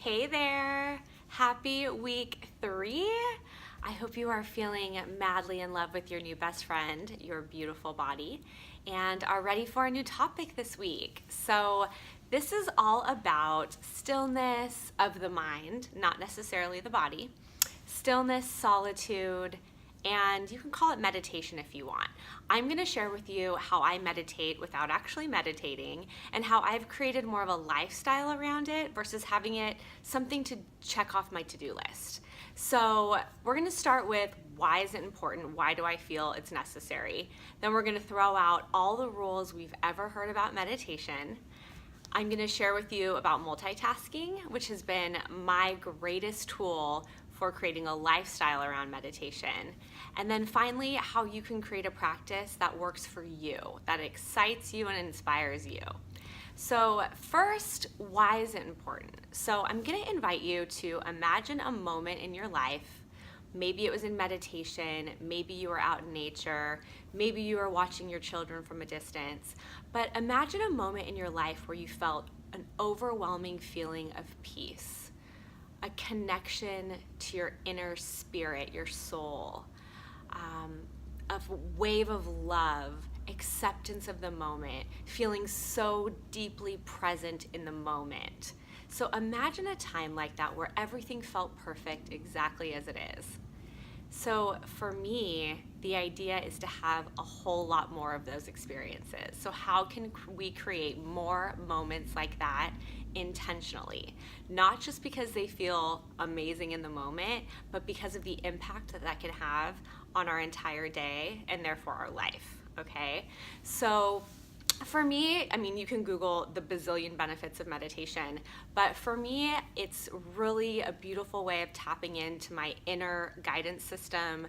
Hey there! Happy week 3. I hope you are feeling madly in love with your new best friend, your beautiful body, and are ready for a new topic this week. So this is all about stillness of the mind, not necessarily the body, stillness, solitude, and you can call it meditation if you want. I'm going to share with you how I meditate without actually meditating and how I've created more of a lifestyle around it versus having it something to check off my to-do list. So we're going to start with why is it important? Why do I feel it's necessary? Then we're going to throw out all the rules we've ever heard about meditation. I'm going to share with you about multitasking, which has been my greatest tool for creating a lifestyle around meditation. And then finally, how you can create a practice that works for you, that excites you and inspires you. So first, why is it important? So I'm going to invite you to imagine a moment in your life. Maybe it was in meditation, maybe you were out in nature, maybe you were watching your children from a distance, but imagine a moment in your life where you felt an overwhelming feeling of peace, a connection to your inner spirit, your soul, a wave of love, acceptance of the moment, feeling so deeply present in the moment. So imagine a time like that where everything felt perfect exactly as it is. So for me, the idea is to have a whole lot more of those experiences. So how can we create more moments like that intentionally? Not just because they feel amazing in the moment, but because of the impact that that can have on our entire day and therefore our life, okay? So for me, I mean, you can Google the bazillion benefits of meditation, but for me, it's really a beautiful way of tapping into my inner guidance system,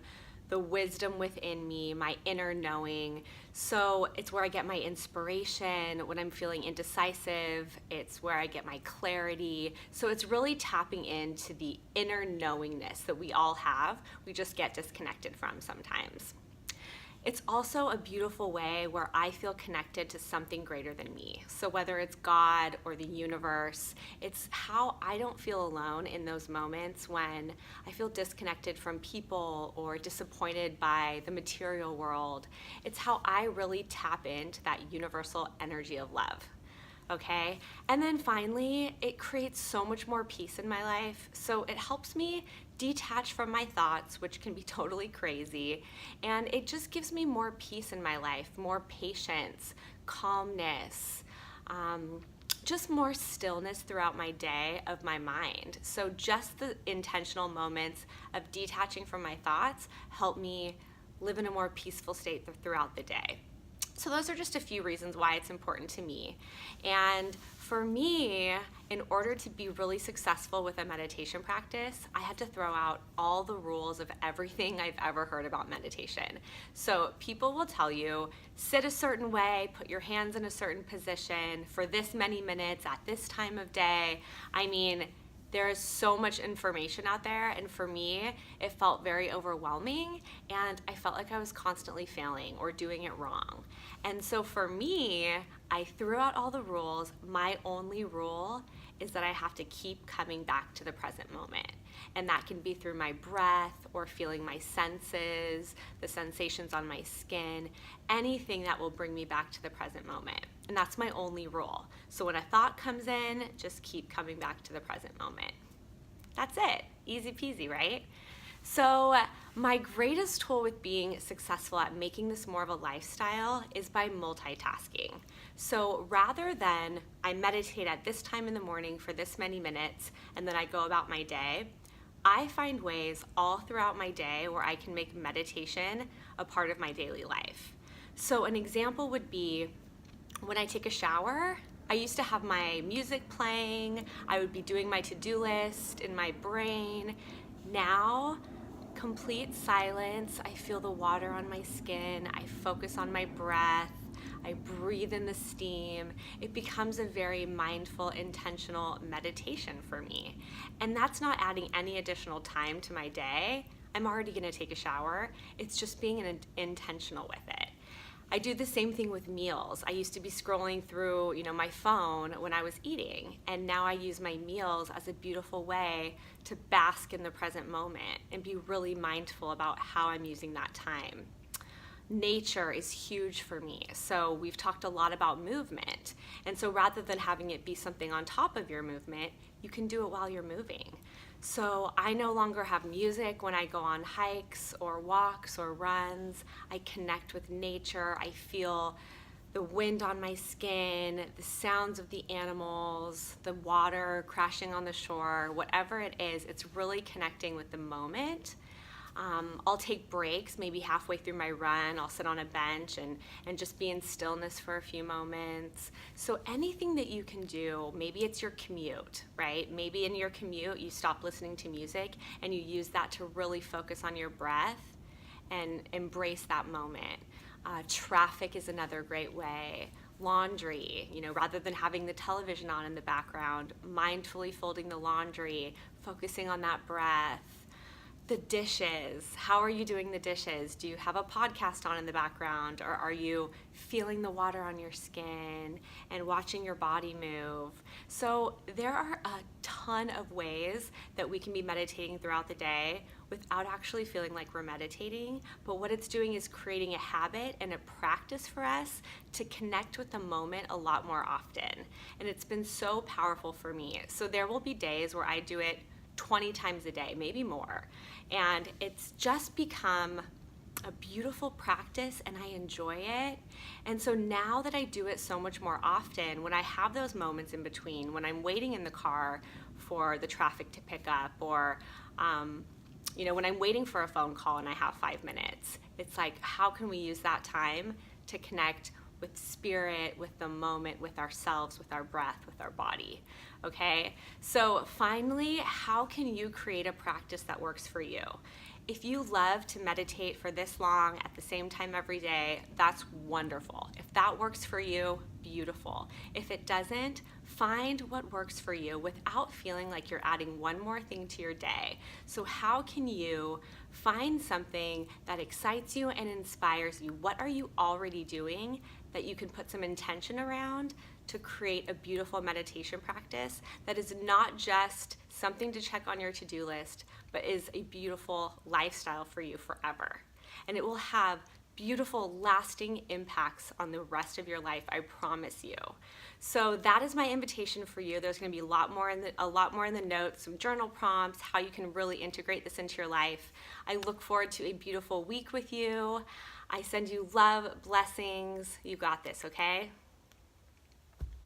the wisdom within me, my inner knowing. So it's where I get my inspiration when I'm feeling indecisive. It's where I get my clarity. So it's really tapping into the inner knowingness that we all have. We just get disconnected from sometimes. It's also a beautiful way where I feel connected to something greater than me. So whether it's God or the universe, it's how I don't feel alone in those moments when I feel disconnected from people or disappointed by the material world. It's how I really tap into that universal energy of love. Okay, and then finally, it creates so much more peace in my life. So it helps me detach from my thoughts, which can be totally crazy, and it just gives me more peace in my life, more patience, calmness, just more stillness throughout my day of my mind. So just the intentional moments of detaching from my thoughts help me live in a more peaceful state throughout the day. So those are just a few reasons why it's important to me. And for me, in order to be really successful with a meditation practice, I had to throw out all the rules of everything I've ever heard about meditation. So people will tell you, sit a certain way, put your hands in a certain position for this many minutes at this time of day. I mean, there is so much information out there, and for me, it felt very overwhelming, and I felt like I was constantly failing or doing it wrong. And so for me, I threw out all the rules. My only rule is that I have to keep coming back to the present moment. And that can be through my breath or feeling my senses, the sensations on my skin, anything that will bring me back to the present moment. And that's my only rule. So when a thought comes in, just keep coming back to the present moment. That's it. Easy peasy, right? So my greatest tool with being successful at making this more of a lifestyle is by multitasking. So rather than I meditate at this time in the morning for this many minutes and then I go about my day, I find ways all throughout my day where I can make meditation a part of my daily life. So an example would be when I take a shower, I used to have my music playing, I would be doing my to-do list in my brain. Now, complete silence, I feel the water on my skin, I focus on my breath, I breathe in the steam. It becomes a very mindful, intentional meditation for me. And that's not adding any additional time to my day. I'm already gonna take a shower. It's just being intentional with it. I do the same thing with meals. I used to be scrolling through, my phone when I was eating, and now I use my meals as a beautiful way to bask in the present moment and be really mindful about how I'm using that time. Nature is huge for me. So we've talked a lot about movement. And so rather than having it be something on top of your movement, you can do it while you're moving. So I no longer have music when I go on hikes or walks or runs. I connect with nature. I feel the wind on my skin, the sounds of the animals, the water crashing on the shore, whatever it is, it's really connecting with the moment. I'll take breaks, maybe halfway through my run. I'll sit on a bench and just be in stillness for a few moments. So anything that you can do, maybe it's your commute, right? Maybe in your commute you stop listening to music and you use that to really focus on your breath and embrace that moment. Traffic is another great way. Laundry, rather than having the television on in the background, mindfully folding the laundry, focusing on that breath. The dishes, how are you doing the dishes? Do you have a podcast on in the background, or are you feeling the water on your skin and watching your body move? So there are a ton of ways that we can be meditating throughout the day without actually feeling like we're meditating, but what it's doing is creating a habit and a practice for us to connect with the moment a lot more often. And it's been so powerful for me. So there will be days where I do it 20 times a day, maybe more. And it's just become a beautiful practice and I enjoy it. And so now that I do it so much more often, when I have those moments in between, when I'm waiting in the car for the traffic to pick up, or when I'm waiting for a phone call and I have 5 minutes, it's like, how can we use that time to connect with spirit, with the moment, with ourselves, with our breath, with our body, okay? So finally, how can you create a practice that works for you? If you love to meditate for this long at the same time every day, that's wonderful. If that works for you, beautiful. If it doesn't, find what works for you without feeling like you're adding one more thing to your day. So how can you find something that excites you and inspires you? What are you already doing that you can put some intention around to create a beautiful meditation practice that is not just something to check on your to-do list, but is a beautiful lifestyle for you forever? And it will have beautiful, lasting impacts on the rest of your life, I promise you. So that is my invitation for you. There's going to be a lot more in the notes, some journal prompts, how you can really integrate this into your life. I look forward to a beautiful week with you. I send you love, blessings. You got this, okay?